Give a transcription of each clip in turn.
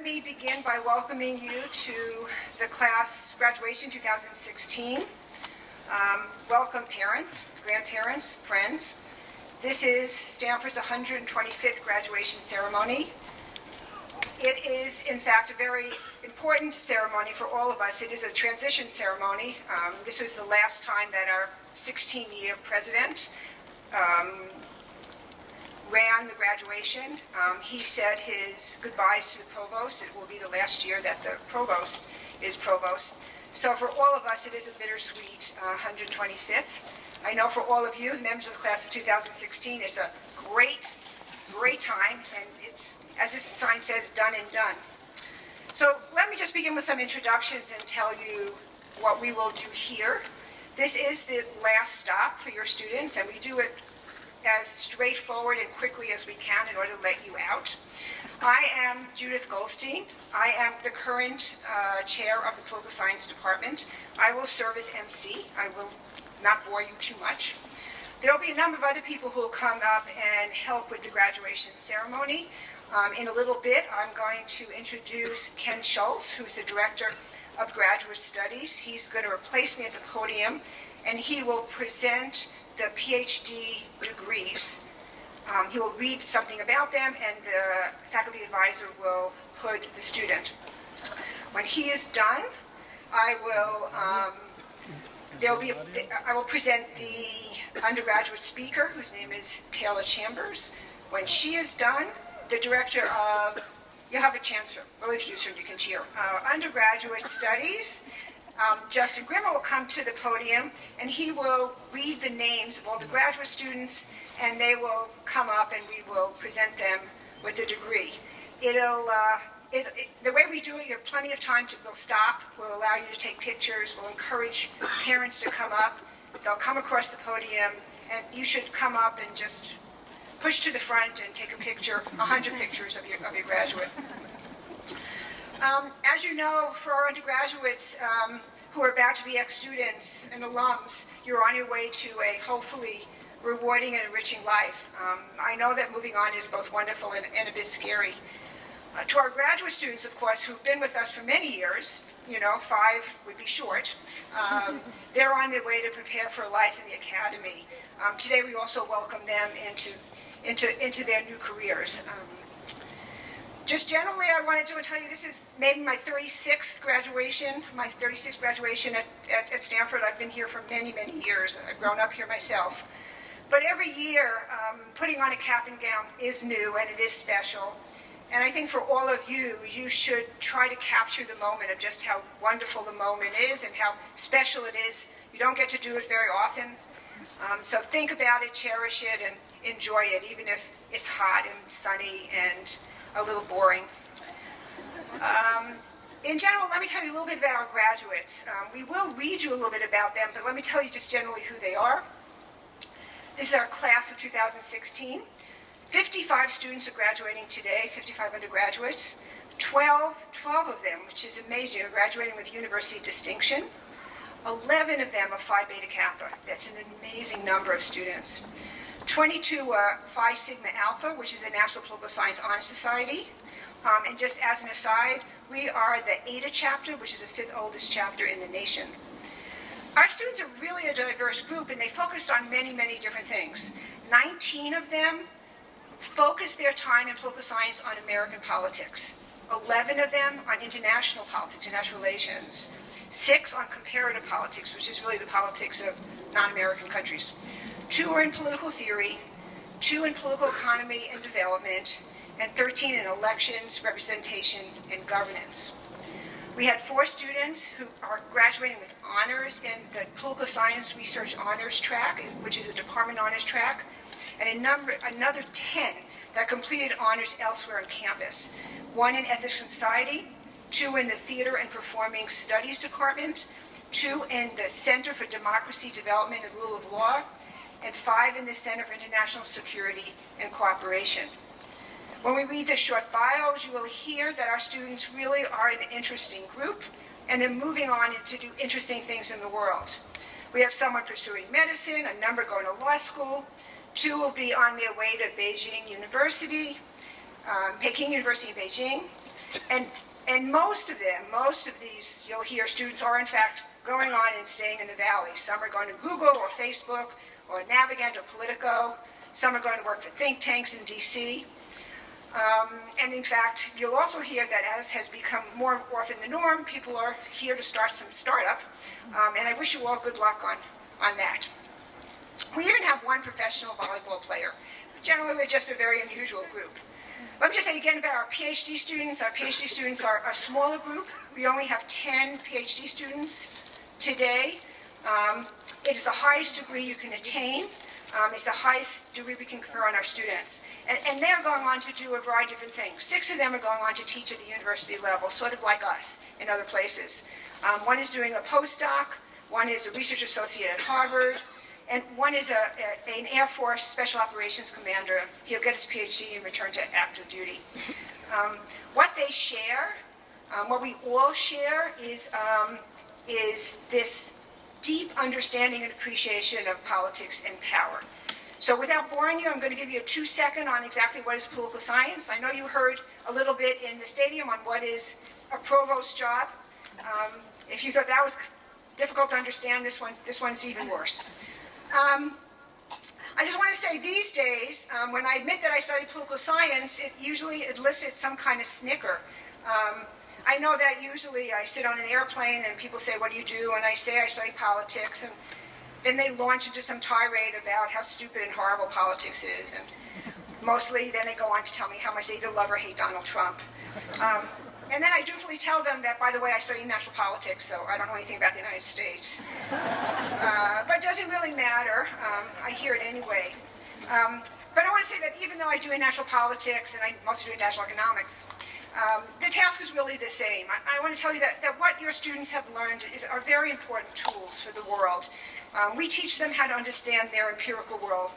me begin by welcoming you to the class graduation 2016. Welcome parents, grandparents, friends. This is Stanford's 125th graduation ceremony. It is, in fact, a very important ceremony for all of us. It is a transition ceremony. This is the last time that our 16-year president ran the graduation. He said his goodbyes to the provost. It will be the last year that the provost is provost. So for all of us, it is a bittersweet 125th. I know for all of you, members of the class of 2016, it's a great time, and it's, as this sign says, done and done. So let me just begin with some introductions and tell you what we will do here. This is the last stop for your students, and we do it as straightforward and quickly as we can in order to let you out. I am Judith Goldstein. I am the current chair of the Political Science Department. I will serve as MC. I will not bore you too much. There will be a number of other people who will come up and help with the graduation ceremony. In a little bit, I'm going to introduce Ken Schultz, who's the director of graduate studies. He's going to replace me at the podium, and he will present the PhD degrees. He will read something about them, and the faculty advisor will hood the student. When he is done, I will present the undergraduate speaker, whose name is Taylor Chambers. When she is done, the director of, you'll have a chance, we'll introduce her and you can cheer, undergraduate studies, Justin Grimmer will come to the podium, and he will read the names of all the graduate students, and they will come up and we will present them with a degree. The way we do it, you have plenty of time we'll stop, we'll allow you to take pictures, we'll encourage parents to come up. They'll come across the podium, and you should come up and just push to the front and take a picture, 100 pictures of your graduate. As you know, for our undergraduates who are about to be ex-students and alums, you're on your way to a hopefully rewarding and enriching life. I know that moving on is both wonderful and a bit scary. To our graduate students, of course, who've been with us for many years, 5 would be short, they're on their way to prepare for life in the academy. Today we also welcome them into their new careers. Just generally, I wanted to tell you this is maybe my 36th graduation, at Stanford. I've been here for many, many years. I've grown up here myself. But every year, putting on a cap and gown is new and it is special. And I think for all of you, you should try to capture the moment of just how wonderful the moment is and how special it is. You don't get to do it very often. So think about it, cherish it, and enjoy it, even if it's hot and sunny and a little boring. In general, let me tell you a little bit about our graduates. We will read you a little bit about them, but let me tell you just generally who they are. This is our class of 2016. 55 students are graduating today, 55 undergraduates. 12 of them, which is amazing, are graduating with university distinction. 11 of them are Phi Beta Kappa. That's an amazing number of students. 22 are Phi Sigma Alpha, which is the National Political Science Honor Society. And just as an aside, we are the Eta chapter, which is the 5th oldest chapter in the nation. Our students are really a diverse group, and they focused on many, many different things. 19 of them focused their time in political science on American politics. 11 of them on international politics, international relations. 6 on comparative politics, which is really the politics of non-American countries. 2 are in political theory, 2 in political economy and development, and 13 in elections, representation, and governance. We had 4 students who are graduating with honors in the political science research honors track, which is a department honors track, and another 10 that completed honors elsewhere on campus. 1 in ethics and society, 2 in the theater and performing studies department, 2 in the Center for Democracy, Development, and Rule of Law, and 5 in the Center for International Security and Cooperation. When we read the short bios, you will hear that our students really are an interesting group, and they're moving on to do interesting things in the world. We have someone pursuing medicine, a number going to law school, 2 will be on their way to Beijing University, Peking University in Beijing, And most of these, you'll hear students are in fact going on and staying in the Valley. Some are going to Google or Facebook or Navigant or Politico. Some are going to work for think tanks in DC. And in fact, you'll also hear that as has become more often the norm, people are here to start some startup. And I wish you all good luck on that. We even have one professional volleyball player. Generally, we're just a very unusual group. Let me just say again about our PhD students. Our PhD students are a smaller group. We only have 10 PhD students today. It is the highest degree you can attain. It's the highest degree we can confer on our students. And they're going on to do a variety of different things. 6 of them are going on to teach at the university level, sort of like us in other places. One is doing a postdoc. One is a research associate at Harvard. And one is an Air Force Special Operations Commander. He'll get his PhD and return to active duty. What they share, what we all share is this deep understanding and appreciation of politics and power. So without boring you, I'm going to give you a 2-second on exactly what is political science. I know you heard a little bit in the stadium on what is a provost's job. If you thought that was difficult to understand, this one's even worse. I just want to say these days, when I admit that I studied political science, it usually elicits some kind of snicker. I know that usually I sit on an airplane and people say, what do you do? And I say I study politics. And then they launch into some tirade about how stupid and horrible politics is. And mostly then they go on to tell me how much they either love or hate Donald Trump. And then I dutifully tell them that, by the way, I study international politics, so I don't know anything about the United States. But it doesn't really matter. I hear it anyway. But I want to say that even though I do international politics and I mostly do international economics, the task is really the same. I want to tell you that what your students have learned are very important tools for the world. We teach them how to understand their empirical world,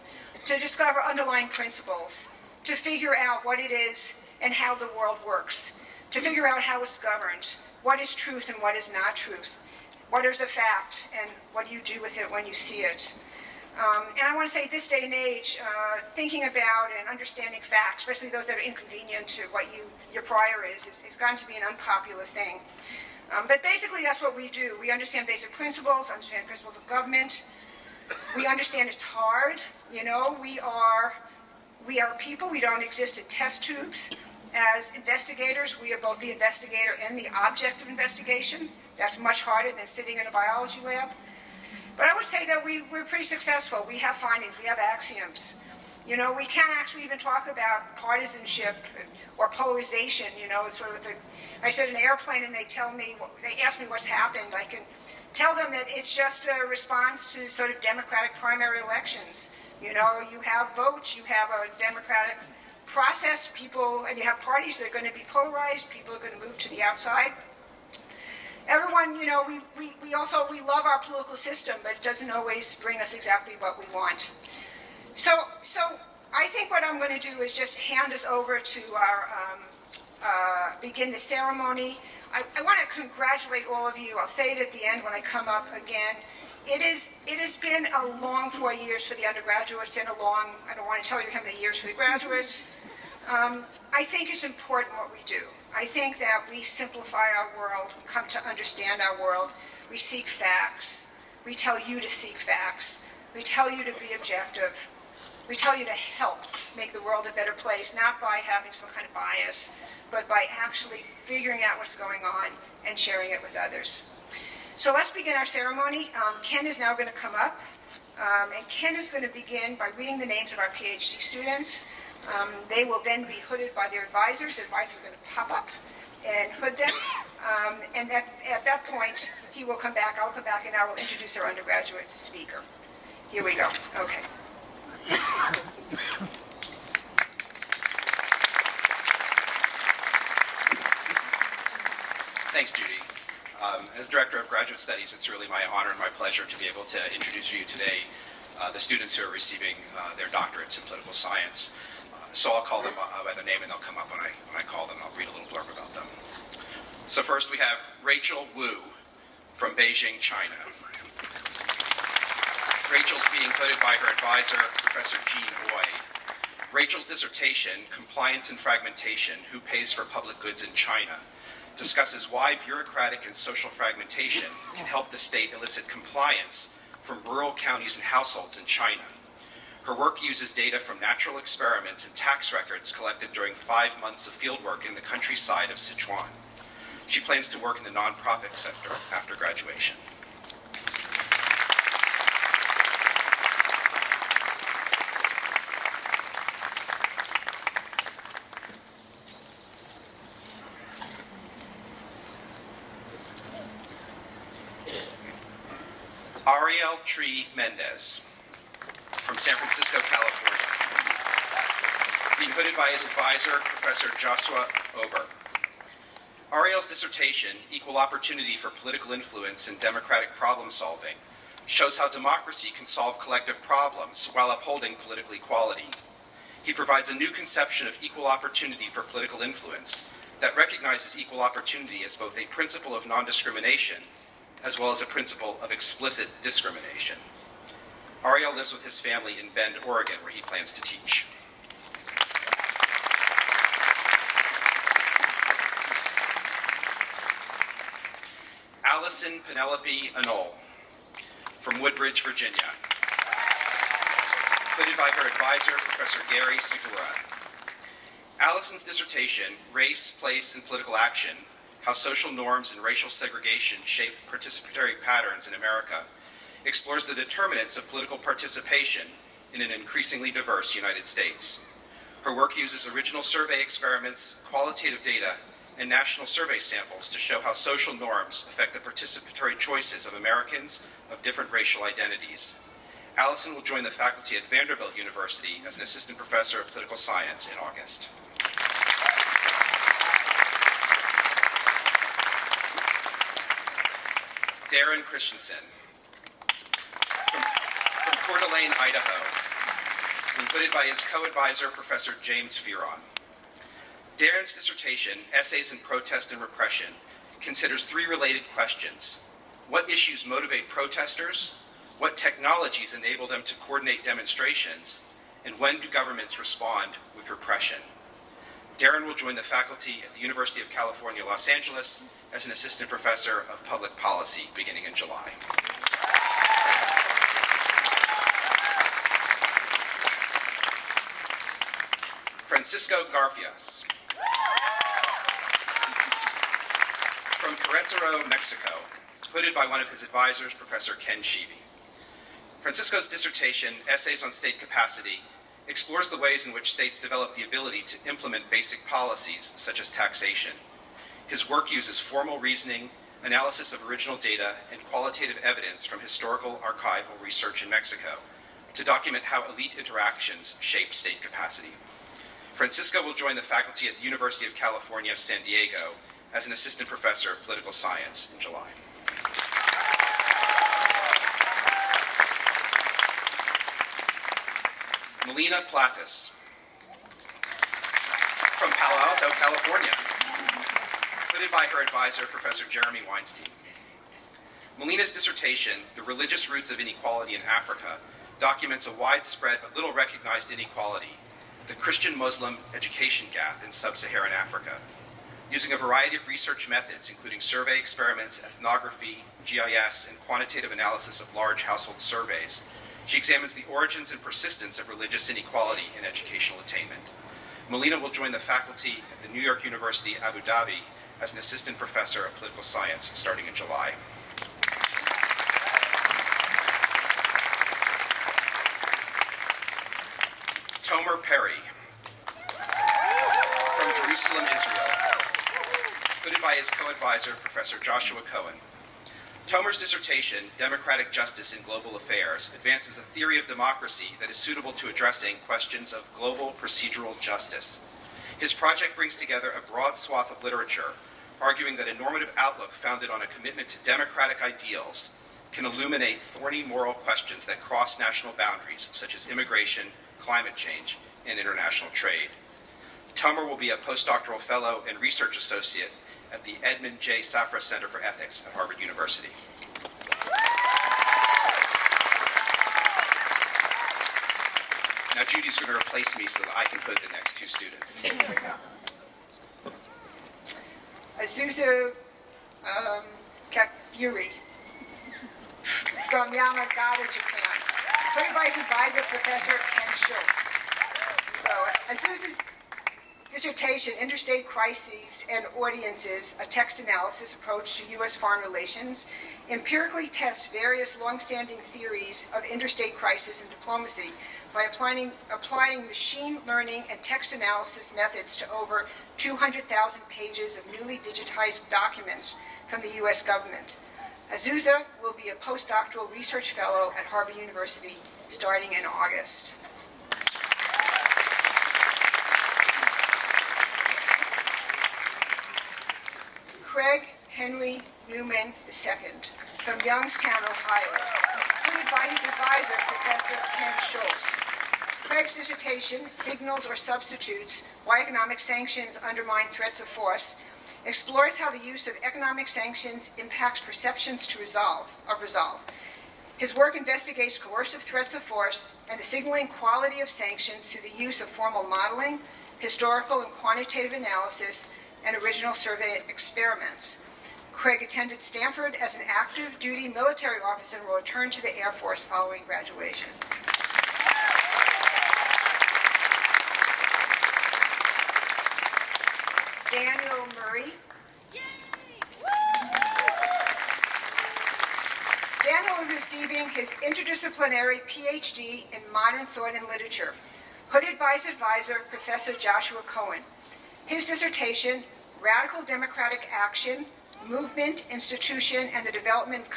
to discover underlying principles, to figure out what it is and how the world works, to figure out how it's governed, what is truth and what is not truth, what is a fact and what do you do with it when you see it. And I want to say this day and age, thinking about and understanding facts, especially those that are inconvenient to what your prior is gotten to be an unpopular thing. But basically that's what we do. We understand basic principles, understand principles of government. We understand it's hard. You know, we are people. We don't exist in test tubes. As investigators, we are both the investigator and the object of investigation. That's much harder than sitting in a biology lab. But I would say that we're pretty successful. We have findings, we have axioms. You know, we can't actually even talk about partisanship or polarization. You know, it's sort of I sit in an airplane and they ask me what's happened. I can tell them that it's just a response to sort of democratic primary elections. You know, you have votes, you have a democratic process, and you have parties that are going to be polarized, people are going to move to the outside. Everyone, you know, we love our political system, but it doesn't always bring us exactly what we want. So I think what I'm going to do is just hand us over to our begin the ceremony. I want to congratulate all of you. I'll say it at the end when I come up again. It has been a long 4 years for the undergraduates and I don't want to tell you how many years for the graduates. I think it's important what we do. I think that we simplify our world, we come to understand our world, we seek facts, we tell you to seek facts, we tell you to be objective, we tell you to help make the world a better place, not by having some kind of bias, but by actually figuring out what's going on and sharing it with others. So let's begin our ceremony. Ken is now going to come up, and Ken is going to begin by reading the names of our PhD students. They will then be hooded by their advisors. The advisors are going to pop up and hood them. And at that point, he will come back, I'll come back, and I will introduce our undergraduate speaker. Here we go. Okay. Thanks, Judy. As Director of Graduate Studies, it's really my honor and my pleasure to be able to introduce you today the students who are receiving their doctorates in political science. So I'll call them by their name and they'll come up when I call them. I'll read a little blurb about them. So first we have Rachel Wu from Beijing, China. Rachel's being hooded by her advisor, Professor Jean Hui. Rachel's dissertation, Compliance and Fragmentation, Who Pays for Public Goods in China, discusses why bureaucratic and social fragmentation can help the state elicit compliance from rural counties and households in China. Her work uses data from natural experiments and tax records collected during 5 months of fieldwork in the countryside of Sichuan. She plans to work in the nonprofit sector after graduation. Ariel Tree Mendez, from San Francisco, California, being hooded by his advisor, Professor Joshua Ober. Ariel's dissertation, Equal Opportunity for Political Influence and Democratic Problem Solving, shows how democracy can solve collective problems while upholding political equality. He provides a new conception of equal opportunity for political influence that recognizes equal opportunity as both a principle of non-discrimination as well as a principle of explicit discrimination. Ariel lives with his family in Bend, Oregon, where he plans to teach. Allison Penelope Anole, from Woodbridge, Virginia, hooded by her advisor, Professor Gary Segura. Allison's dissertation, Race, Place, and Political Action, How Social Norms and Racial Segregation Shape Participatory Patterns in America, explores the determinants of political participation in an increasingly diverse United States. Her work uses original survey experiments, qualitative data, and national survey samples to show how social norms affect the participatory choices of Americans of different racial identities. Allison will join the faculty at Vanderbilt University as an assistant professor of political science in August. Darren Christensen, from Coeur d'Alene, Idaho, included by his co-advisor, Professor James Fearon. Darren's dissertation, Essays in Protest and Repression, considers 3 related questions. What issues motivate protesters? What technologies enable them to coordinate demonstrations? And when do governments respond with repression? Darren will join the faculty at the University of California, Los Angeles as an assistant professor of public policy beginning in July. Francisco Garfias, from Querétaro, Mexico, hooded by one of his advisors, Professor Ken Sheevy. Francisco's dissertation, Essays on State Capacity, explores the ways in which states develop the ability to implement basic policies, such as taxation. His work uses formal reasoning, analysis of original data, and qualitative evidence from historical archival research in Mexico to document how elite interactions shape state capacity. Francisco will join the faculty at the University of California, San Diego as an assistant professor of political science in July. Melina Platas, from Palo Alto, California, hooded by her advisor, Professor Jeremy Weinstein. Melina's dissertation, The Religious Roots of Inequality in Africa, documents a widespread but little recognized inequality, the Christian-Muslim education gap in sub-Saharan Africa. Using a variety of research methods, including survey experiments, ethnography, GIS, and quantitative analysis of large household surveys, she examines the origins and persistence of religious inequality in educational attainment. Melina will join the faculty at the New York University, Abu Dhabi, as an assistant professor of political science starting in July. Tomer Perry, from Jerusalem, Israel, hooded by his co-advisor, Professor Joshua Cohen. Tomer's dissertation, Democratic Justice in Global Affairs, advances a theory of democracy that is suitable to addressing questions of global procedural justice. His project brings together a broad swath of literature, arguing that a normative outlook founded on a commitment to democratic ideals can illuminate thorny moral questions that cross national boundaries, such as immigration, climate change, and international trade. Tomer will be a postdoctoral fellow and research associate at the Edmund J. Safra Center for Ethics at Harvard University. Now, Now Judy's going to replace me so that I can put the next two students. Here we go. Azusa Kakuri from Yamagata, Japan. Hood Vice Advisor, Professor Ken Schultz. So, Azusa's dissertation, Interstate Crises and Audiences, a Text Analysis Approach to U.S. Foreign Relations, empirically tests various long-standing theories of interstate crisis and diplomacy by applying machine learning and text analysis methods to over 200,000 pages of newly digitized documents from the U.S. government. Azusa will be a postdoctoral research fellow at Harvard University starting in August. Craig Henry Newman II from Youngstown, Ohio. Headed by his advisor, Professor Ken Schultz. Craig's dissertation, Signals or Substitutes, Why Economic Sanctions Undermine Threats of Force, explores how the use of economic sanctions impacts perceptions of resolve. His work investigates coercive threats of force and the signaling quality of sanctions through the use of formal modeling, historical and quantitative analysis, and original survey experiments. Craig attended Stanford as an active duty military officer and will return to the Air Force following graduation. Daniel Murray. Daniel is receiving his interdisciplinary PhD in Modern Thought and Literature. Hooded Vice Advisor, Professor Joshua Cohen. His dissertation, Radical Democratic Action, Movement, Institution, and the Development of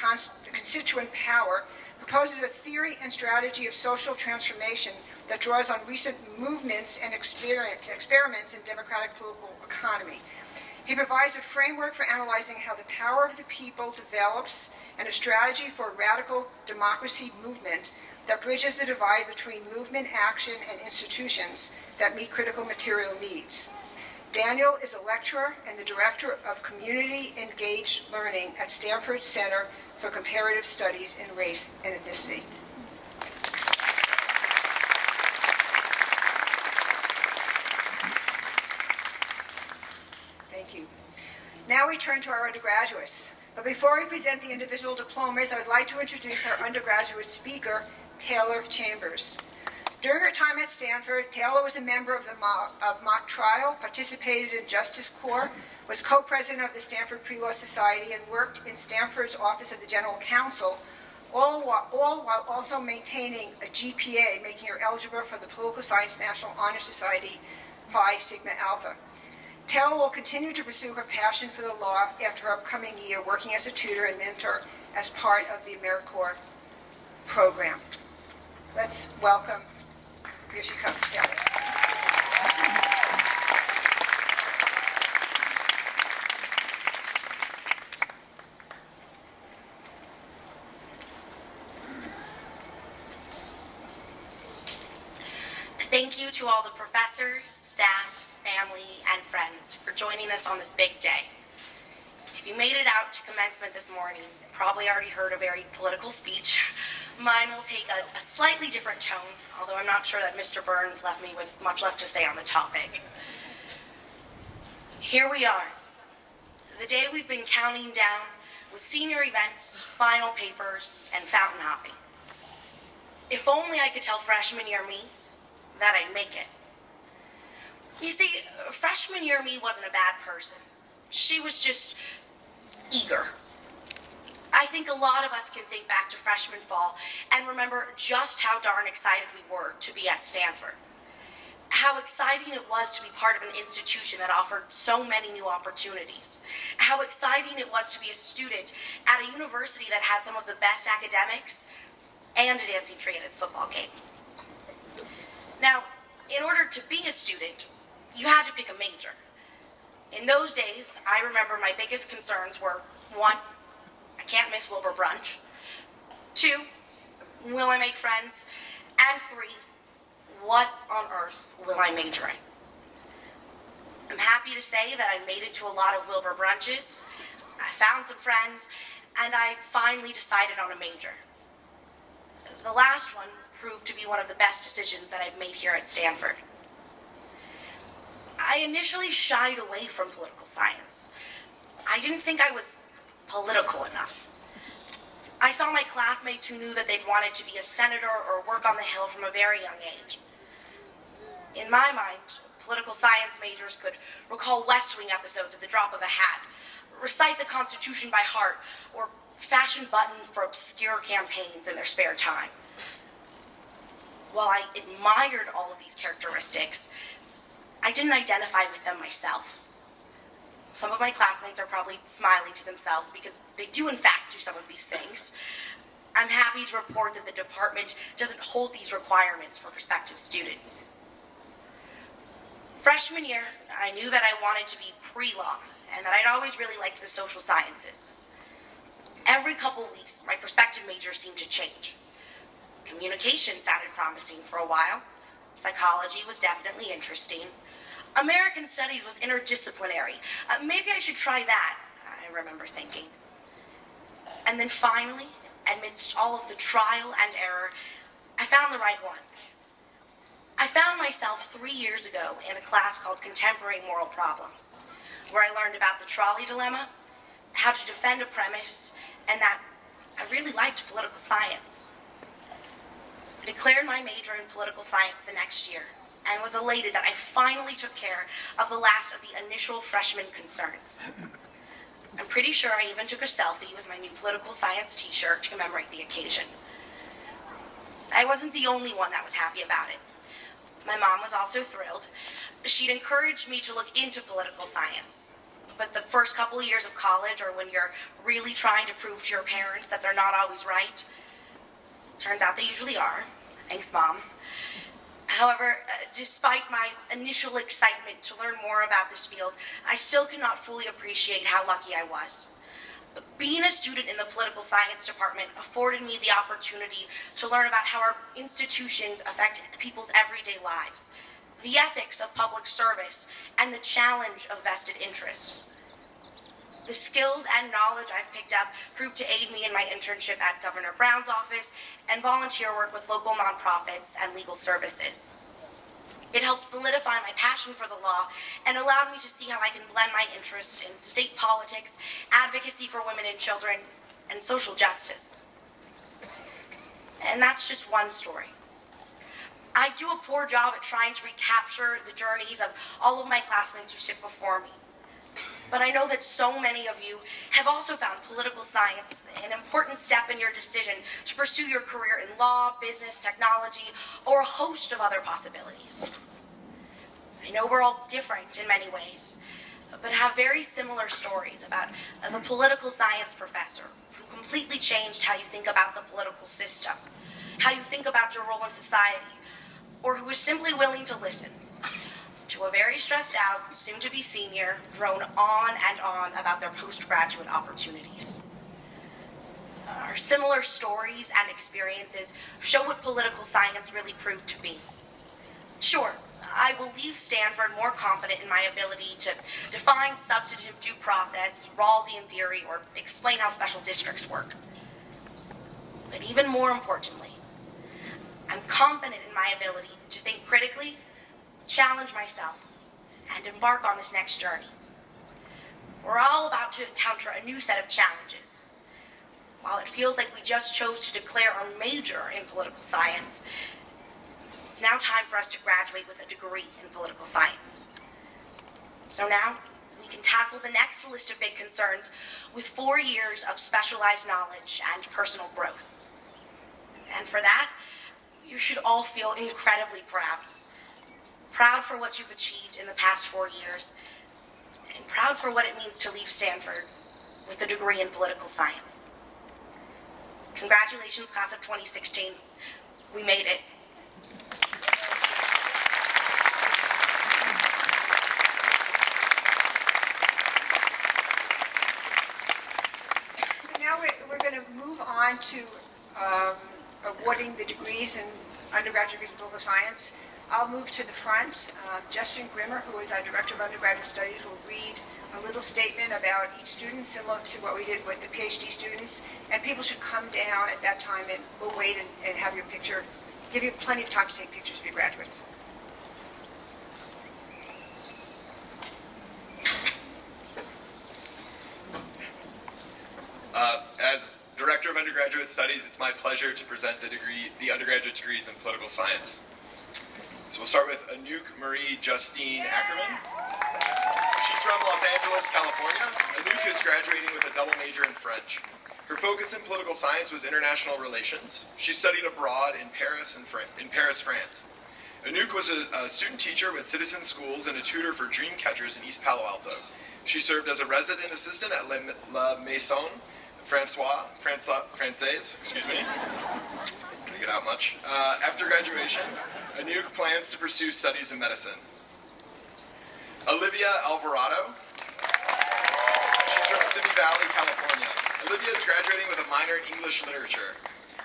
Constituent Power, proposes a theory and strategy of social transformation that draws on recent movements and experiments in democratic political economy. He provides a framework for analyzing how the power of the people develops and a strategy for a radical democracy movement that bridges the divide between movement, action, and institutions that meet critical material needs. Daniel is a lecturer and the director of Community Engaged Learning at Stanford Center for Comparative Studies in Race and Ethnicity. Thank you. Now we turn to our undergraduates. But before we present the individual diplomas, I would like to introduce our undergraduate speaker, Taylor Chambers. During her time at Stanford, Taylor was a member of Mock Trial, participated in Justice Corps, was co-president of the Stanford Pre-Law Society, and worked in Stanford's Office of the General Counsel, all while also maintaining a GPA, making her eligible for the Political Science National Honor Society Phi Sigma Alpha. Taylor will continue to pursue her passion for the law after her upcoming year working as a tutor and mentor as part of the AmeriCorps program. Let's welcome. Here she comes, Taylor. Thank you to all the professors, staff, family, and friends for joining us on this big day. If you made it out to commencement this morning, you probably already heard a very political speech. Mine will take a slightly different tone, although I'm not sure that Mr. Burns left me with much left to say on the topic. Here we are, the day we've been counting down with senior events, final papers, and fountain hopping. If only I could tell freshman year me that I'd make it. You see, freshman year me wasn't a bad person. She was just eager. I think a lot of us can think back to freshman fall and remember just how darn excited we were to be at Stanford. How exciting it was to be part of an institution that offered so many new opportunities. How exciting it was to be a student at a university that had some of the best academics and a dancing tree at its football games. Now, in order to be a student, you had to pick a major. In those days, I remember my biggest concerns were, 1, I can't miss Wilbur brunch. 2, will I make friends? And 3, what on earth will I major in? I'm happy to say that I made it to a lot of Wilbur brunches, I found some friends, and I finally decided on a major. The last one proved to be one of the best decisions that I've made here at Stanford. I initially shied away from political science. I didn't think I was political enough. I saw my classmates who knew that they'd wanted to be a senator or work on the Hill from a very young age. In my mind, political science majors could recall West Wing episodes at the drop of a hat, recite the Constitution by heart, or fashion buttons for obscure campaigns in their spare time. While I admired all of these characteristics, I didn't identify with them myself. Some of my classmates are probably smiling to themselves because they do in fact do some of these things. I'm happy to report that the department doesn't hold these requirements for prospective students. Freshman year, I knew that I wanted to be pre-law and that I'd always really liked the social sciences. Every couple weeks, my prospective major seemed to change. Communication sounded promising for a while. Psychology was definitely interesting. American Studies was interdisciplinary. Maybe I should try that, I remember thinking. And then finally, amidst all of the trial and error, I found the right one. I found myself 3 years ago in a class called Contemporary Moral Problems, where I learned about the trolley dilemma, how to defend a premise, and that I really liked political science. I declared my major in political science the next year, and was elated that I finally took care of the last of the initial freshman concerns. I'm pretty sure I even took a selfie with my new political science t-shirt to commemorate the occasion. I wasn't the only one that was happy about it. My mom was also thrilled. She'd encouraged me to look into political science. But the first couple of years of college, or when you're really trying to prove to your parents that they're not always right, turns out they usually are. Thanks, Mom. However, despite my initial excitement to learn more about this field, I still could not fully appreciate how lucky I was. Being a student in the political science department afforded me the opportunity to learn about how our institutions affect people's everyday lives, the ethics of public service, and the challenge of vested interests. The skills and knowledge I've picked up proved to aid me in my internship at Governor Brown's office and volunteer work with local nonprofits and legal services. It helped solidify my passion for the law and allowed me to see how I can blend my interest in state politics, advocacy for women and children, and social justice. And that's just one story. I do a poor job at trying to recapture the journeys of all of my classmates who sit before me. But I know that so many of you have also found political science an important step in your decision to pursue your career in law, business, technology, or a host of other possibilities. I know we're all different in many ways, but have very similar stories about the political science professor who completely changed how you think about the political system, how you think about your role in society, or who is simply willing to listen to a very stressed out, soon-to-be senior, drone on and on about their postgraduate opportunities. Our similar stories and experiences show what political science really proved to be. Sure, I will leave Stanford more confident in my ability to define substantive due process, Rawlsian theory, or explain how special districts work. But even more importantly, I'm confident in my ability to think critically, challenge myself, and embark on this next journey. We're all about to encounter a new set of challenges. While it feels like we just chose to declare our major in political science, it's now time for us to graduate with a degree in political science. So now, we can tackle the next list of big concerns with 4 years of specialized knowledge and personal growth. And for that, you should all feel incredibly proud. Proud for what you've achieved in the past 4 years, and proud for what it means to leave Stanford with a degree in political science. Congratulations, class of 2016. We made it. So now we're going to move on to awarding the degrees in undergraduate degrees in political science. I'll move to the front. Justin Grimmer, who is our Director of Undergraduate Studies, will read a little statement about each student, similar to what we did with the PhD students. And people should come down at that time, and we'll wait and have your picture Give you plenty of time to take pictures of your graduates. As Director of Undergraduate Studies, it's my pleasure to present the undergraduate degrees in political science. So we'll start with Anouk Marie Justine Ackerman. She's from Los Angeles, California. Anouk is graduating with a double major in French. Her focus in political science was international relations. She studied abroad in Paris, France. Anouk was a student teacher with Citizen Schools and a tutor for dream catchers in East Palo Alto. She served as a resident assistant at La Maison Française, Didn't get out much. After graduation, Anouk plans to pursue studies in medicine. Olivia Alvarado. She's from Simi Valley, California. Olivia is graduating with a minor in English literature.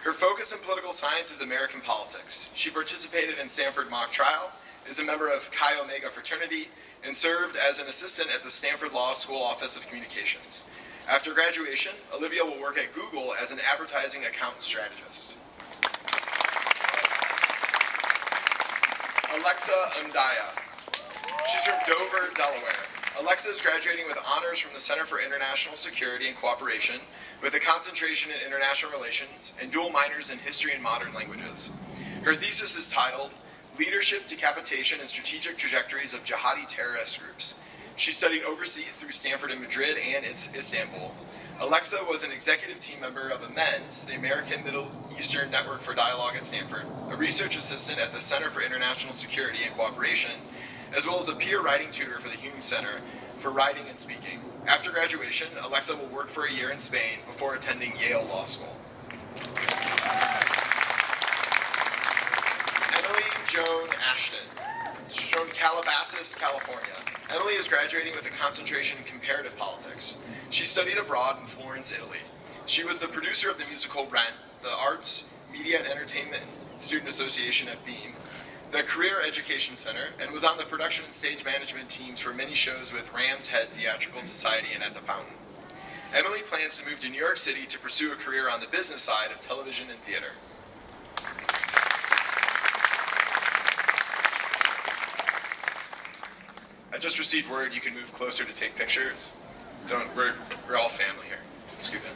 Her focus in political science is American politics. She participated in Stanford mock trial, is a member of Chi Omega fraternity, and served as an assistant at the Stanford Law School Office of Communications. After graduation, Olivia will work at Google as an advertising account strategist. Alexa Undaya. She's from Dover, Delaware. Alexa is graduating with honors from the Center for International Security and Cooperation with a concentration in international relations and dual minors in history and modern languages. Her thesis is titled Leadership, Decapitation, and Strategic Trajectories of Jihadi Terrorist Groups. She studied overseas through Stanford in Madrid and Istanbul. Alexa was an executive team member of AMENS, the American Middle Eastern Network for Dialogue at Stanford, a research assistant at the Center for International Security and Cooperation, as well as a peer writing tutor for the Hume Center for Writing and Speaking. After graduation, Alexa will work for a year in Spain before attending Yale Law School. Emily Joan Ashton. She's from Calabasas, California. Emily is graduating with a concentration in comparative politics. She studied abroad in Florence, Italy. She was the producer of the musical Rent, the Arts, Media, and Entertainment Student Association at Beam, the Career Education Center, and was on the production and stage management teams for many shows with Ram's Head Theatrical Society and At the Fountain. Emily plans to move to New York City to pursue a career on the business side of television and theater. I just received word you can move closer to take pictures. We're all family here. Scoot in.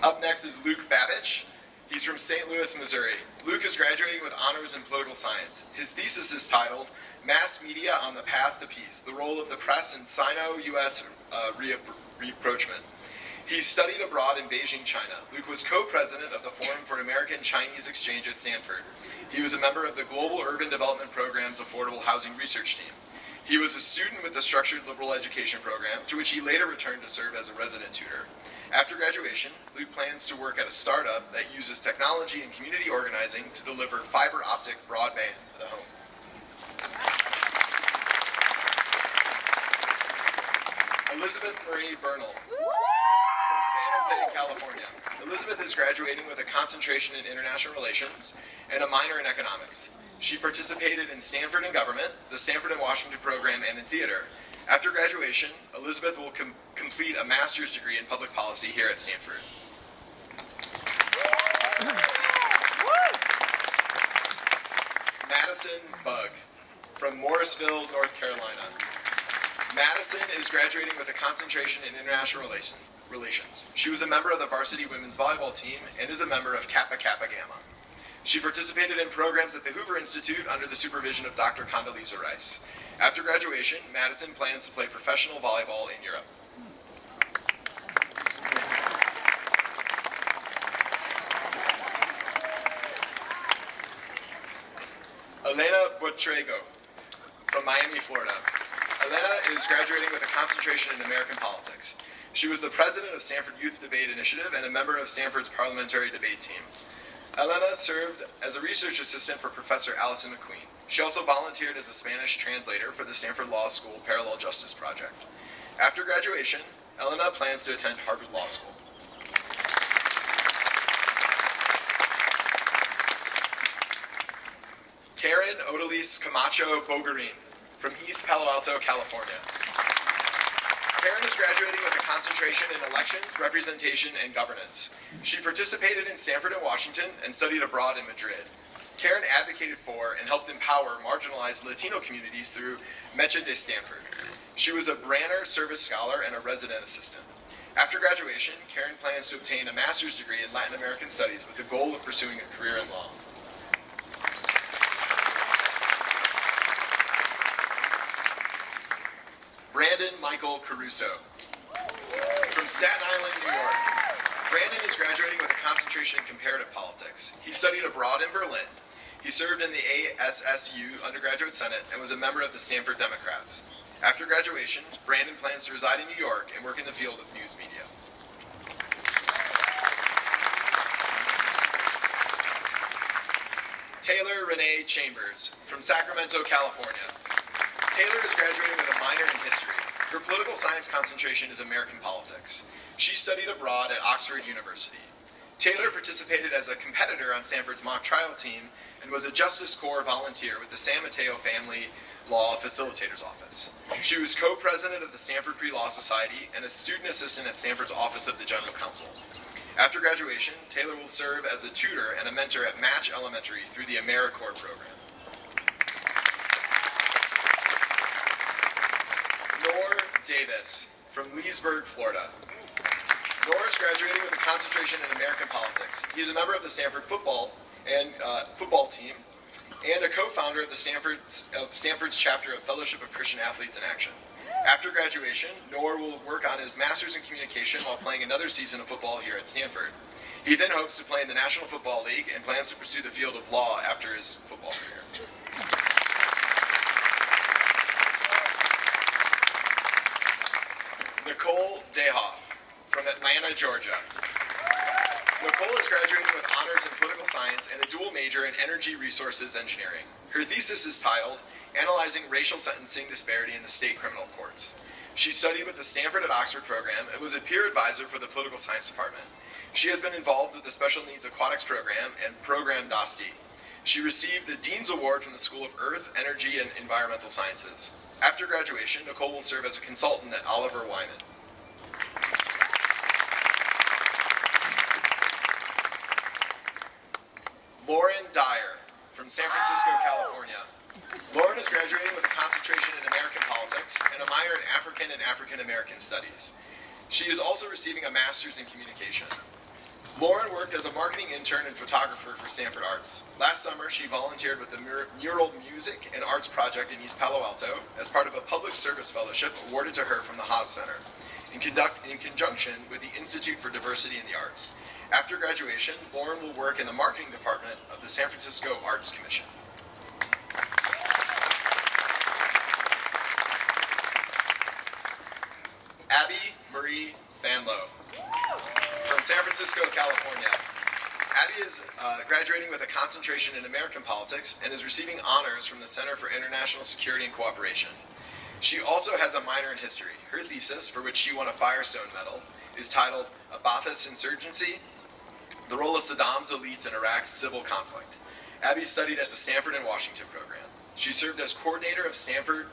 Up next is Luke Babich. He's from St. Louis, Missouri. Luke is graduating with honors in political science. His thesis is titled Mass Media on the Path to Peace, the Role of the Press in Sino-U.S. Rapprochement. He studied abroad in Beijing, China. Luke was co-president of the Forum for American-Chinese Exchange at Stanford. He was a member of the Global Urban Development Program's Affordable Housing Research Team. He was a student with the Structured Liberal Education Program, to which he later returned to serve as a resident tutor. After graduation, Luke plans to work at a startup that uses technology and community organizing to deliver fiber optic broadband to the home. Elizabeth Marie Bernal, from San Jose, California. Elizabeth is graduating with a concentration in international relations and a minor in economics. She participated in Stanford and Government, the Stanford and Washington program, and in theater. After graduation, Elizabeth will complete a master's degree in public policy here at Stanford. Madison Bugg, from Morrisville, North Carolina. Madison is graduating with a concentration in international relations. She was a member of the varsity women's volleyball team and is a member of Kappa Kappa Gamma. She participated in programs at the Hoover Institute under the supervision of Dr. Condoleezza Rice. After graduation, Madison plans to play professional volleyball in Europe. Elena Buitrego, from Miami, Florida. Elena is graduating with a concentration in American politics. She was the president of Stanford Youth Debate Initiative and a member of Stanford's parliamentary debate team. Elena served as a research assistant for Professor Allison McQueen. She also volunteered as a Spanish translator for the Stanford Law School Parallel Justice Project. After graduation, Elena plans to attend Harvard Law School. Karen Odalise Camacho Bogarin, from East Palo Alto, California. Karen is graduating with a concentration in elections, representation, and governance. She participated in Stanford and Washington and studied abroad in Madrid. Karen advocated for and helped empower marginalized Latino communities through Mecha de Stanford. She was a Branner Service Scholar and a resident assistant. After graduation, Karen plans to obtain a master's degree in Latin American Studies with the goal of pursuing a career in law. Brandon Michael Caruso. From Staten Island, New York. Brandon is graduating with a concentration in comparative politics. He studied abroad in Berlin. He served in the ASSU Undergraduate Senate and was a member of the Stanford Democrats. After graduation, Brandon plans to reside in New York and work in the field of news media. Taylor Renee Chambers, from Sacramento, California. Taylor is graduating with a minor in history. Her political science concentration is American politics. She studied abroad at Oxford University. Taylor participated as a competitor on Stanford's mock trial team and was a Justice Corps volunteer with the San Mateo Family Law Facilitator's Office. She was co-president of the Stanford Pre-Law Society and a student assistant at Stanford's Office of the General Counsel. After graduation, Taylor will serve as a tutor and a mentor at Match Elementary through the AmeriCorps program. Nor Davis, from Leesburg, Florida. Nor is graduating with a concentration in American politics. He is a member of the Stanford football team and a co-founder of the Stanford's chapter of Fellowship of Christian Athletes in Action. After graduation, Nor will work on his master's in communication while playing another season of football here at Stanford. He then hopes to play in the National Football League and plans to pursue the field of law after his football career. Nicole Dehoff, from Atlanta, Georgia. Nicole is graduating with honors in political science and a dual major in energy resources engineering. Her thesis is titled Analyzing Racial Sentencing Disparity in the State Criminal Courts. She studied with the Stanford at Oxford program and was a peer advisor for the political science department. She has been involved with the Special Needs Aquatics program and Program DOSTI. She received the Dean's Award from the School of Earth, Energy, and Environmental Sciences. After graduation, Nicole will serve as a consultant at Oliver Wyman. Lauren Dyer, from San Francisco, California. Lauren is graduating with a concentration in American politics and a minor in African and African American studies. She is also receiving a master's in communication. Lauren worked as a marketing intern and photographer for Stanford Arts. Last summer, she volunteered with the Mural Music and Arts Project in East Palo Alto as part of a public service fellowship awarded to her from the Haas Center, in conjunction with the Institute for Diversity in the Arts. After graduation, Lauren will work in the marketing department of the San Francisco Arts Commission. Abby Marie Banlow, from San Francisco, California. Abby is graduating with a concentration in American politics and is receiving honors from the Center for International Security and Cooperation. She also has a minor in history. Her thesis, for which she won a Firestone Medal, is titled A Ba'athist Insurgency, the Role of Saddam's Elites in Iraq's Civil Conflict. Abby studied at the Stanford and Washington program. She served as coordinator of Stanford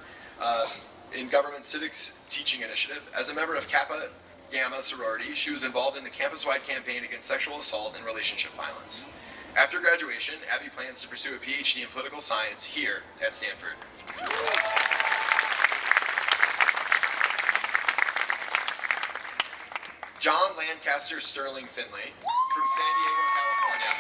in Government Civics Teaching Initiative. As a member of Kappa Gamma sorority, she was involved in the campus-wide campaign against sexual assault and relationship violence. After graduation, Abby plans to pursue a PhD in political science here at Stanford. John Lancaster Sterling Finley, from San Diego, California.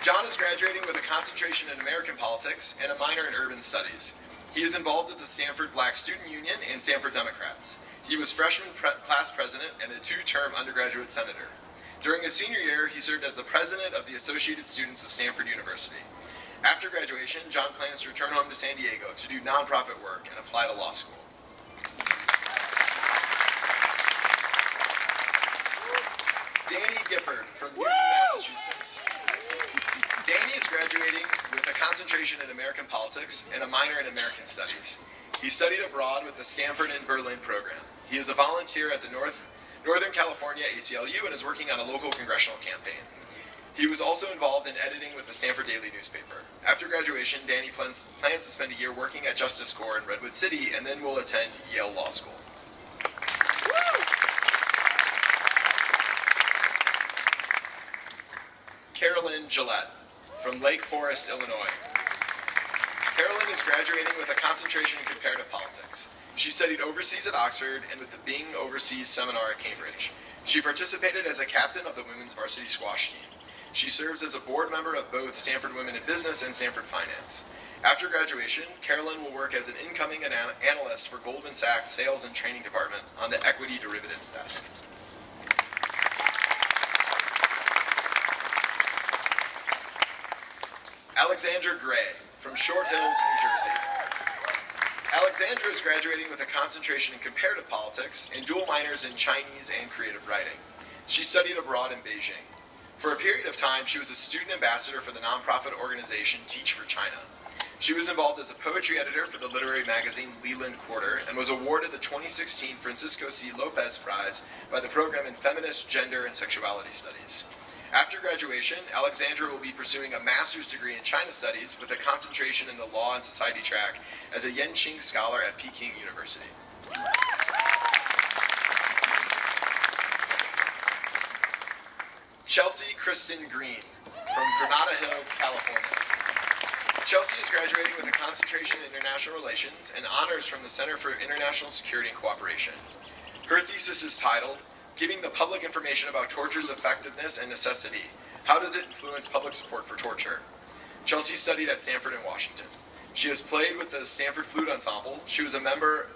John is graduating with a concentration in American politics and a minor in urban studies. He is involved with the Stanford Black Student Union and Stanford Democrats. He was freshman class president and a two-term undergraduate senator. During his senior year, he served as the president of the Associated Students of Stanford University. After graduation, John plans to return home to San Diego to do nonprofit work and apply to law school. Danny Gifford, from Newton, Massachusetts. Danny is graduating with a concentration in American politics and a minor in American studies. He studied abroad with the Stanford and Berlin program. He is a volunteer at the Northern California ACLU and is working on a local congressional campaign. He was also involved in editing with the Stanford Daily newspaper. After graduation, Danny plans to spend a year working at Justice Corps in Redwood City and then will attend Yale Law School. Carolyn Gillette, from Lake Forest, Illinois. Carolyn is graduating with a concentration in comparative politics. She studied overseas at Oxford and with the Bing Overseas Seminar at Cambridge. She participated as a captain of the women's varsity squash team. She serves as a board member of both Stanford Women in Business and Stanford Finance. After graduation, Carolyn will work as an incoming analyst for Goldman Sachs Sales and Training Department on the Equity Derivatives Desk. Alexandra Gray, from Short Hills, New Jersey. Alexandra is graduating with a concentration in comparative politics and dual minors in Chinese and creative writing. She studied abroad in Beijing. For a period of time, she was a student ambassador for the nonprofit organization Teach for China. She was involved as a poetry editor for the literary magazine Leland Quarter and was awarded the 2016 Francisco C. Lopez Prize by the program in Feminist, Gender, and Sexuality Studies. After graduation, Alexandra will be pursuing a master's degree in China Studies with a concentration in the Law and Society track as a Yenqing Scholar at Peking University. Chelsea Kristen Green, from Granada Hills, California. Chelsea is graduating with a concentration in international relations and honors from the Center for International Security and Cooperation. Her thesis is titled, Giving the Public Information About Torture's Effectiveness and Necessity. How does it influence public support for torture? Chelsea studied at Stanford and Washington. She has played with the Stanford Flute Ensemble. She was a member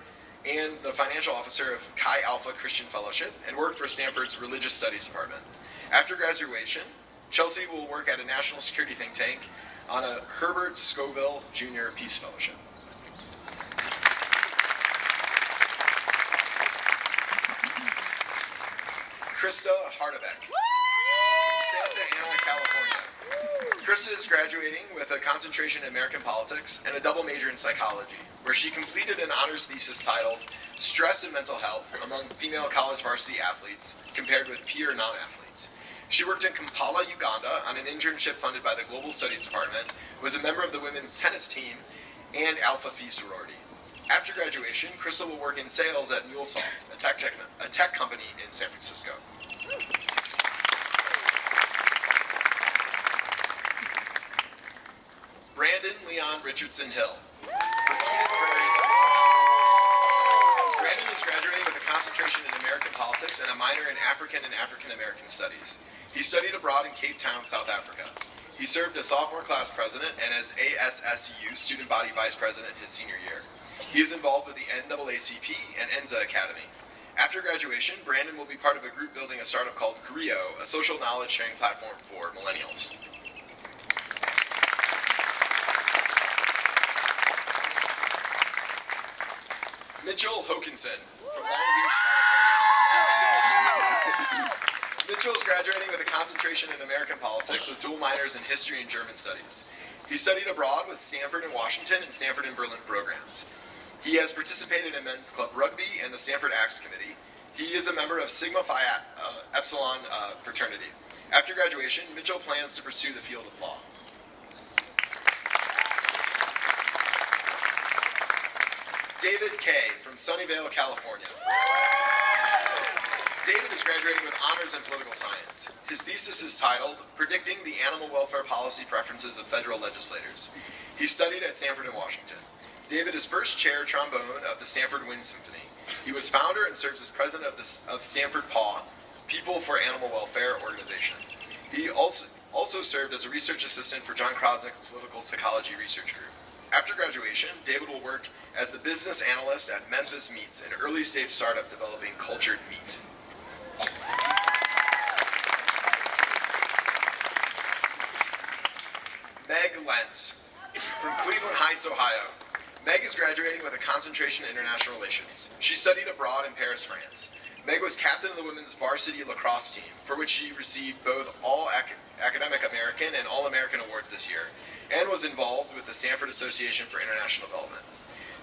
and the financial officer of Chi Alpha Christian Fellowship and worked for Stanford's Religious Studies Department. After graduation, Chelsea will work at a national security think tank on a Herbert Scoville Jr. Peace Fellowship. Krista Hardebeck, from Santa Ana, California. Krista is graduating with a concentration in American politics and a double major in psychology, where she completed an honors thesis titled Stress and Mental Health Among Female College Varsity Athletes Compared with Peer Non-Athletes. She worked in Kampala, Uganda on an internship funded by the Global Studies Department, was a member of the women's tennis team, and Alpha Phi sorority. After graduation, Krista will work in sales at MuleSoft, a tech company in San Francisco. Brandon Leon Richardson Hill, from Eden Prairie, Minnesota. Brandon is graduating with a concentration in American politics and a minor in African and African American studies. He studied abroad in Cape Town, South Africa. He served as sophomore class president and as ASSU student body vice president his senior year. He is involved with the NAACP and ENZA Academy. After graduation, Brandon will be part of a group building a startup called Grio, a social knowledge sharing platform for millennials. Mitchell Hokinson, from Long Beach, California. Mitchell is graduating with a concentration in American politics with dual minors in history and German studies. He studied abroad with Stanford and Washington and Stanford and Berlin programs. He has participated in men's club rugby and the Stanford Axe Committee. He is a member of Sigma Phi Epsilon fraternity. After graduation, Mitchell plans to pursue the field of law. David Kay, from Sunnyvale, California. David is graduating with honors in political science. His thesis is titled, Predicting the Animal Welfare Policy Preferences of Federal Legislators. He studied at Stanford and Washington. David is first chair trombone of the Stanford Wind Symphony. He was founder and serves as president of Stanford PAW, People for Animal Welfare organization. He also served as a research assistant for John Krosnick's Political Psychology Research Group. After graduation, David will work as the business analyst at Memphis Meats, an early-stage startup developing cultured meat. Meg Lentz, from Cleveland Heights, Ohio. Meg is graduating with a concentration in international relations. She studied abroad in Paris, France. Meg was captain of the women's varsity lacrosse team, for which she received both All Academic American and All-American awards this year, and was involved with the Stanford Association for International Development.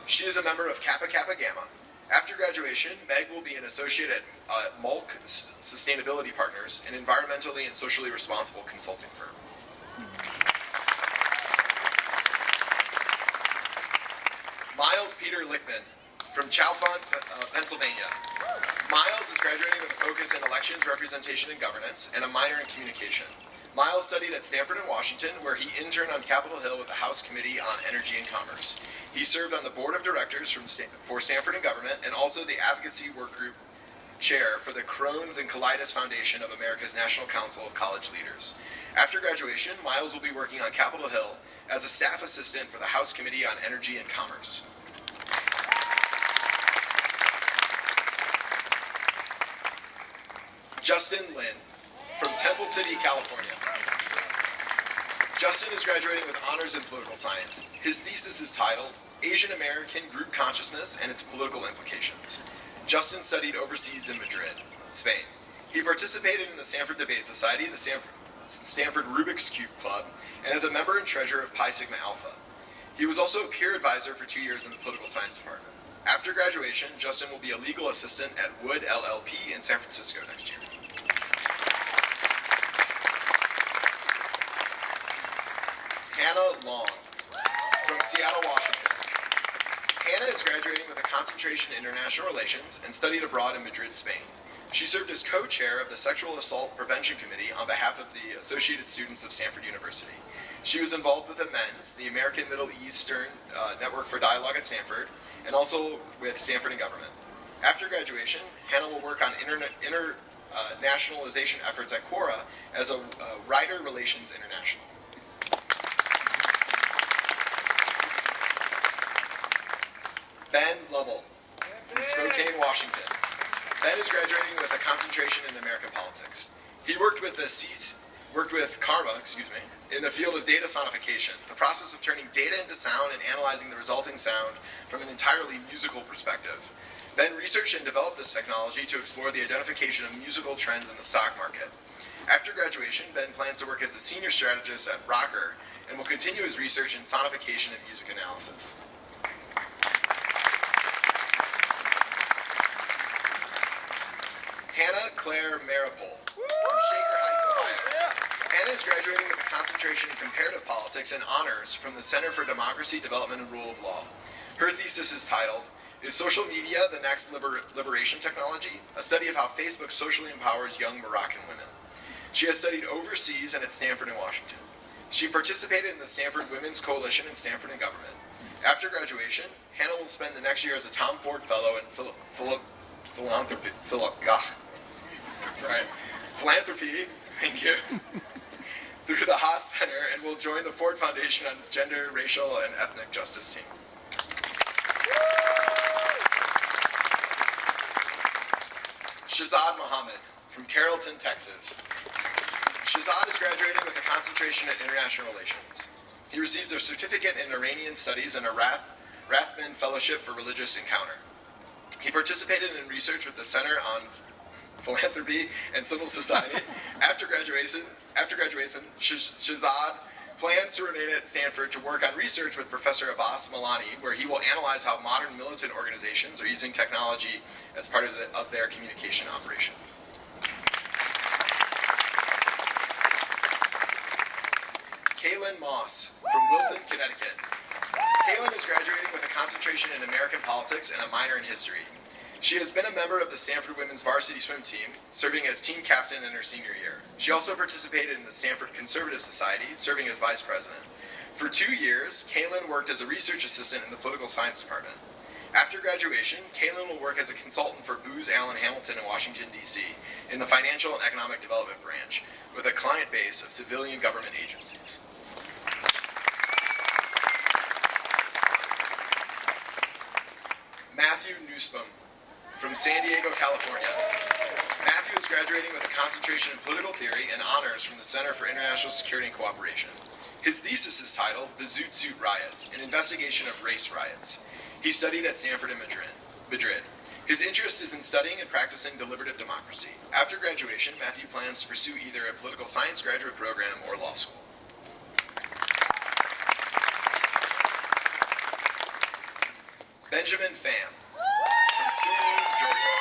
She is a member of Kappa Kappa Gamma. After graduation, Meg will be an associate at Mulk Sustainability Partners, an environmentally and socially responsible consulting firm. Miles Peter Lichtman, from Chalfont, Pennsylvania. Miles is graduating with a focus in elections, representation, and governance, and a minor in communication. Miles studied at Stanford and Washington, where he interned on Capitol Hill with the House Committee on Energy and Commerce. He served on the board of directors for Stanford and Government, and also the advocacy work group chair for the Crohn's and Colitis Foundation of America's National Council of College Leaders. After graduation, Miles will be working on Capitol Hill as a staff assistant for the House Committee on Energy and Commerce. Justin Lin, from Temple City, California. Justin is graduating with honors in political science. His thesis is titled Asian American Group Consciousness and Its Political Implications. Justin studied overseas in Madrid, Spain. He participated in the Stanford Debate Society, the Stanford Rubik's Cube Club, and is a member and treasurer of Pi Sigma Alpha. He was also a peer advisor for 2 years in the political science department. After graduation, Justin will be a legal assistant at Wood LLP in San Francisco next year. Hannah Long, from Seattle, Washington. Hannah is graduating with a concentration in international relations and studied abroad in Madrid, Spain. She served as co-chair of the Sexual Assault Prevention Committee on behalf of the Associated Students of Stanford University. She was involved with AMENS, the American Middle Eastern Network for Dialogue at Stanford, and also with Stanford and Government. After graduation, Hannah will work on internationalization efforts at Quora as a Writer Relations International. Ben Lovell, from Spokane, Washington. Ben is graduating with a concentration in American politics. He worked with Karma, in the field of data sonification, the process of turning data into sound and analyzing the resulting sound from an entirely musical perspective. Ben researched and developed this technology to explore the identification of musical trends in the stock market. After graduation, Ben plans to work as a senior strategist at Rocker and will continue his research in sonification and music analysis. Hannah Claire Maripol, from Shaker Heights, Ohio. Hannah is graduating with a concentration in comparative politics and honors from the Center for Democracy, Development, and Rule of Law. Her thesis is titled, Is Social Media the Next Liberation Technology? A Study of How Facebook Socially Empowers Young Moroccan Women. She has studied overseas and at Stanford and Washington. She participated in the Stanford Women's Coalition in Stanford and Government. After graduation, Hannah will spend the next year as a Tom Ford Fellow in philanthropy, thank you, through the Haas Center, and will join the Ford Foundation on its gender, racial, and ethnic justice team. Shazad Mohammed, from Carrollton, Texas. Shazad is graduating with a concentration in international relations. He received a certificate in Iranian studies and a Rathbun Fellowship for Religious Encounter. He participated in research with the Center on Philanthropy and Civil Society. After graduation, Shazad plans to remain at Stanford to work on research with Professor Abbas Milani, where he will analyze how modern militant organizations are using technology as part of their communication operations. Kaylin Moss, from Wilton, Connecticut. Kaylin is graduating with a concentration in American politics and a minor in history. She has been a member of the Stanford Women's Varsity Swim Team, serving as team captain in her senior year. She also participated in the Stanford Conservative Society, serving as vice president. For 2 years, Kaylin worked as a research assistant in the political science department. After graduation, Kaylin will work as a consultant for Booz Allen Hamilton in Washington, D.C., in the Financial and Economic Development Branch, with a client base of civilian government agencies. Matthew Nussbaum, from San Diego, California. Matthew is graduating with a concentration in political theory and honors from the Center for International Security and Cooperation. His thesis is titled The Zoot Suit Riots, an investigation of race riots. He studied at Stanford and Madrid. His interest is in studying and practicing deliberative democracy. After graduation, Matthew plans to pursue either a political science graduate program or law school. Benjamin Pham, from SUNY, Georgia.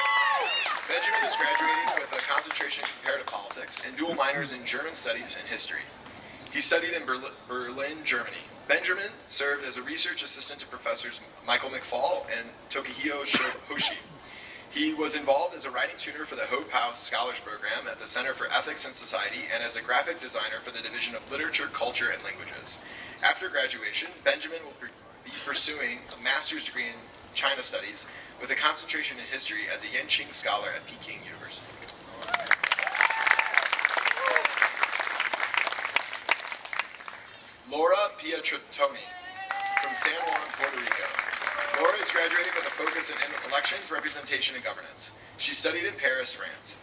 Benjamin is graduating with a concentration in comparative politics and dual minors in German studies and history. He studied in Berlin, Germany. Benjamin served as a research assistant to professors Michael McFall and Tokihio Hoshi. He was involved as a writing tutor for the Hope House Scholars Program at the Center for Ethics and Society and as a graphic designer for the Division of Literature, Culture, and Languages. After graduation, Benjamin will be pursuing a master's degree in China Studies with a concentration in history as a Yenqing scholar at Peking University. Laura Pietrotoni from San Juan, Puerto Rico. Laura is graduating with a focus in elections, representation, and governance. She studied in Paris, France.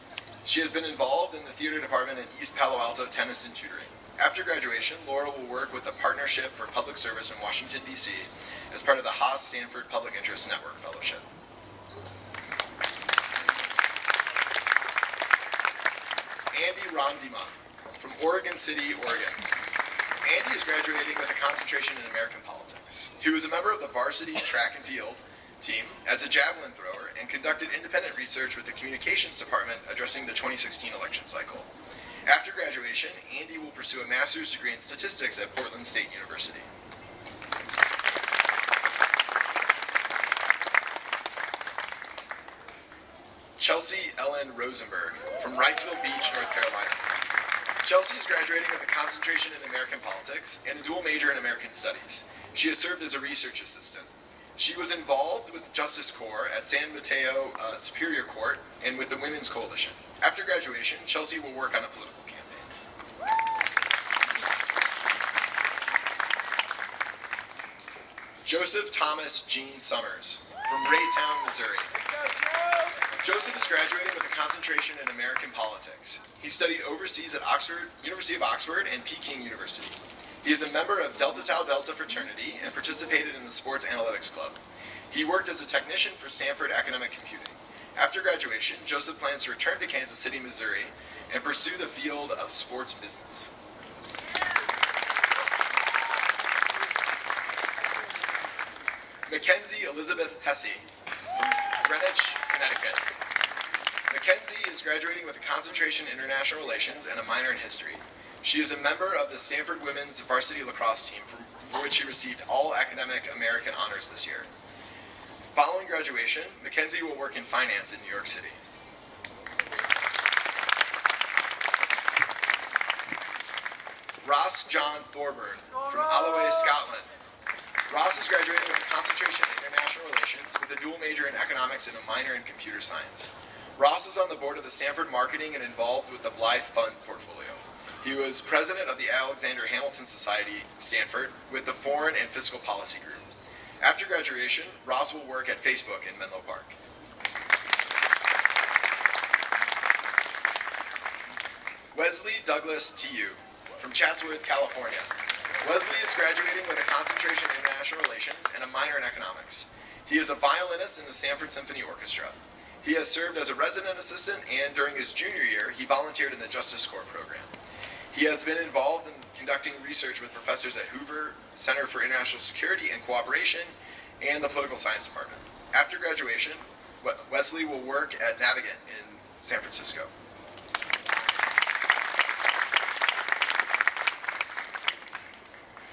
She has been involved in the theater department in East Palo Alto tennis and tutoring. After graduation, Laura will work with the Partnership for Public Service in Washington, D.C. as part of the Haas-Stanford Public Interest Network Fellowship. Andy Rondima from Oregon City, Oregon. Andy is graduating with a concentration in American politics. He was a member of the varsity track and field team as a javelin thrower and conducted independent research with the communications department addressing the 2016 election cycle. After graduation, Andy will pursue a master's degree in statistics at Portland State University. Chelsea Ellen Rosenberg from Wrightsville Beach, North Carolina. Chelsea is graduating with a concentration in American politics and a dual major in American studies. She has served as a research assistant. She was involved with the Justice Corps at San Mateo Superior Court and with the Women's Coalition. After graduation, Chelsea will work on a political campaign. Joseph Thomas Jean Summers from Raytown, Missouri. Joseph is graduating with a concentration in American politics. He studied overseas at University of Oxford and Peking University. He is a member of Delta Tau Delta fraternity and participated in the Sports Analytics Club. He worked as a technician for Stanford Academic Computing. After graduation, Joseph plans to return to Kansas City, Missouri, and pursue the field of sports business. Mackenzie Elizabeth Tessie from Greenwich, Connecticut. Mackenzie is graduating with a concentration in international relations and a minor in history. She is a member of the Stanford Women's Varsity Lacrosse team, for which she received all academic American honors this year. Following graduation, Mackenzie will work in finance in New York City. Ross John Thorburn from Alloway, Scotland. Ross is graduating with a concentration in international relations with a dual major in economics and a minor in computer science. Ross was on the board of the Stanford Marketing and involved with the Blythe Fund portfolio. He was president of the Alexander Hamilton Society, Stanford, with the Foreign and Fiscal Policy Group. After graduation, Ross will work at Facebook in Menlo Park. Wesley Douglas T.U. from Chatsworth, California. Wesley is graduating with a concentration in international relations and a minor in economics. He is a violinist in the Stanford Symphony Orchestra. He has served as a resident assistant, and during his junior year, he volunteered in the Justice Corps program. He has been involved in conducting research with professors at Hoover Center for International Security and Cooperation and the Political Science Department. After graduation, Wesley will work at Navigant in San Francisco.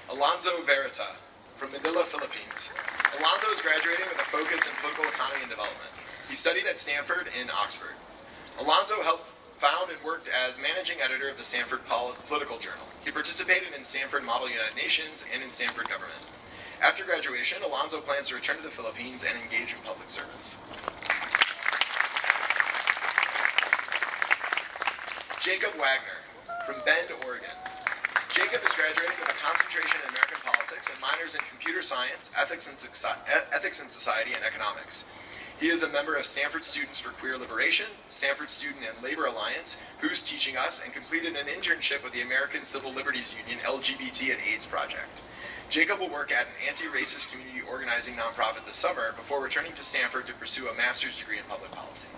Alonzo Verita from Manila, Philippines. Alonzo is graduating with a focus in political economy and development. He studied at Stanford and Oxford. Alonzo helped found and worked as managing editor of the Stanford Political Journal. He participated in Stanford Model United Nations and in Stanford government. After graduation, Alonzo plans to return to the Philippines and engage in public service. Jacob Wagner from Bend, Oregon. Jacob is graduating with a concentration in American politics and minors in computer science, ethics in society, and economics. He is a member of Stanford Students for Queer Liberation, Stanford Student and Labor Alliance, Who's Teaching Us, and completed an internship with the American Civil Liberties Union LGBT and AIDS Project. Jacob will work at an anti-racist community organizing nonprofit this summer before returning to Stanford to pursue a master's degree in public policy.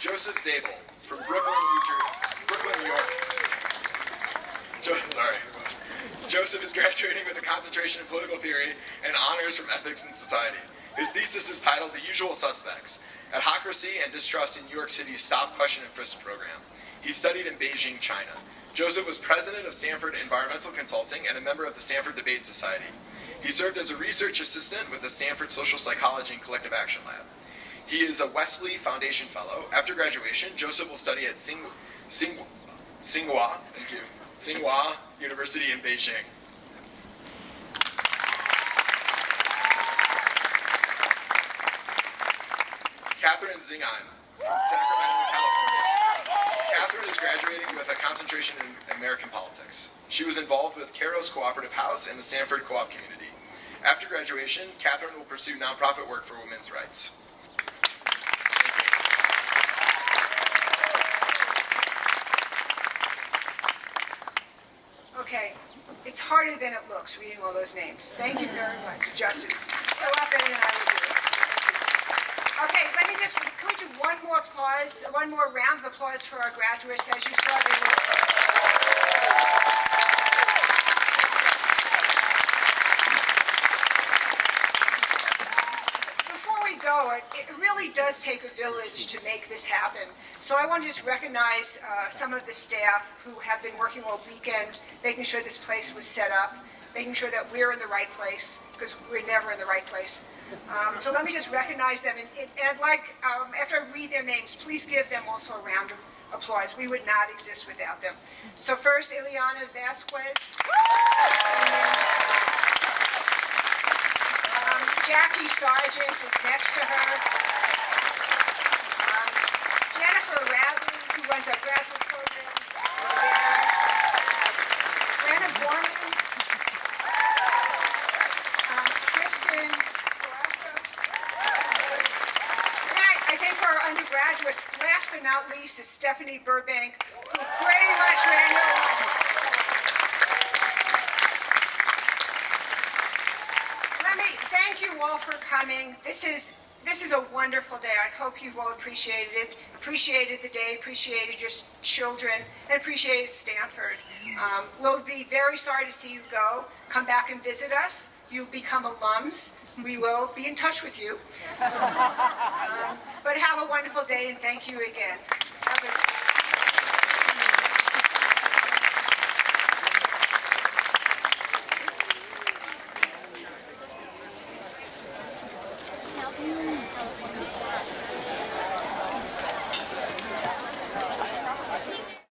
Joseph Zabel from Brooklyn, New York. Joseph is graduating with a concentration in political theory and honors from ethics and society. His thesis is titled The Usual Suspects, Adhocracy and Distrust in New York City's Stop, Question, and Frisk program. He studied in Beijing, China. Joseph was president of Stanford Environmental Consulting and a member of the Stanford Debate Society. He served as a research assistant with the Stanford Social Psychology and Collective Action Lab. He is a Wesley Foundation Fellow. After graduation, Joseph will study at Tsinghua University in Beijing. Catherine Zingan from Sacramento, California. Catherine is graduating with a concentration in American politics. She was involved with Caro's Cooperative House and the Stanford Co-op community. After graduation, Catherine will pursue nonprofit work for women's rights. Okay, it's harder than it looks reading all those names. Thank you very much, Justin. A lot better than I would do. Okay, can we do one more applause, one more round of applause for our graduates. As you saw, they were... Before we go, it really does take a village to make this happen. So I want to just recognize some of the staff who have been working all weekend, making sure this place was set up, making sure that we're in the right place, because we're never in the right place. So let me just recognize them. And I'd like, after I read their names, please give them also a round of applause. We would not exist without them. So first, Ileana Vasquez. Jackie Sargent is next to her. Jennifer Radley, who runs our graduate program, over there. Brenna Borman. Kristen Carrasco. And I think for our undergraduates, last but not least, is Stephanie Burbank, who pretty much ran your line. Thank you all for coming. This is a wonderful day. I hope you've all appreciated it, appreciated the day, appreciated your children, and appreciated Stanford. We'll be very sorry to see you go. Come back and visit us. You'll become alums. We will be in touch with you. But have a wonderful day, and thank you again.